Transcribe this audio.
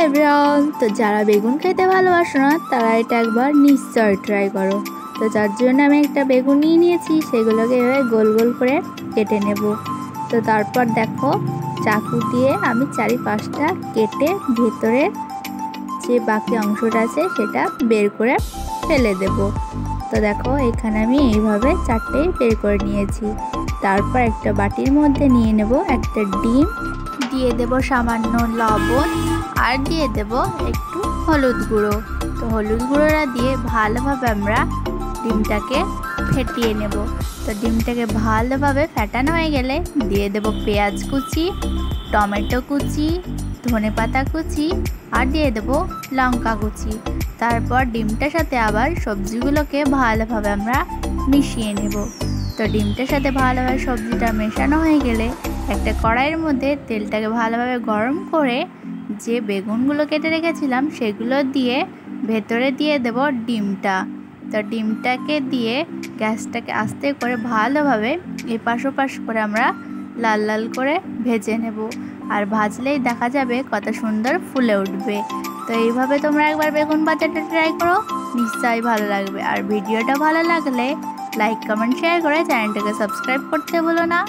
Everyone, তো যারা বেগুন খেতে ভালোবাসো না তারা এটা একবার নিশ্চয় ট্রাই করো। তো যার জন্য আমি একটা বেগুন নিয়ে নিয়েছি, সেগুলোকে এভাবে গোল গোল করে কেটে নেব। তো তারপর দেখো চাকু দিয়ে আমি 4-5টা কেটে ভেতরে যে বাকি অংশটা আছে সেটা বের করে ফেলে দেব। তো দেখো এখানে আমি এইভাবে 4টে বের করে নিয়েছি। তারপর একটা বাটির মধ্যে নিয়ে নেব একটা ডিম, দিয়ে দেব সামান্য লবণ আর দিয়ে দেব একটু হলুদ গুঁড়ো। তো হলুদ গুঁড়োটা দিয়ে ভালোভাবে আমরা ডিমটাকে ফেটিয়ে নেব। তো ডিমটাকে ভালোভাবে ফেটানো হয়ে গেলে দিয়ে দেব পেঁয়াজ কুচি, টমেটো কুচি, ধনেপাতা কুচি আর দিয়ে দেব লঙ্কা কুচি। তারপর ডিমটার সাথে আবার সবজিগুলোকে ভালোভাবে আমরা মিশিয়ে নেব। তো ডিমটার সাথে ভালোভাবে সবজিটা মেশানো হয়ে গেলে একটা কড়াইয়ের মধ্যে তেলটাকে ভালোভাবে গরম করে যে বেগুনগুলো কেটে রেখেছিলাম সেগুলো দিয়ে ভেতরে দিয়ে দেব ডিমটা। তো ডিমটাকে দিয়ে গ্যাসটাকে আস্তে করে ভালোভাবে এপাশ ওপাশ করে আমরা লাল লাল করে ভেজে নেব। আর ভাজলেই দেখা যাবে কত সুন্দর ফুলে উঠবে। তো এইভাবে তোমরা একবার বেগুন ভাজাটা ট্রাই করো, নিশ্চয়ই ভালো লাগবে। আর ভিডিওটা ভালো লাগলে লাইক কমেন্ট শেয়ার করে চ্যানেলটাকে সাবস্ক্রাইব করতে ভুলো না।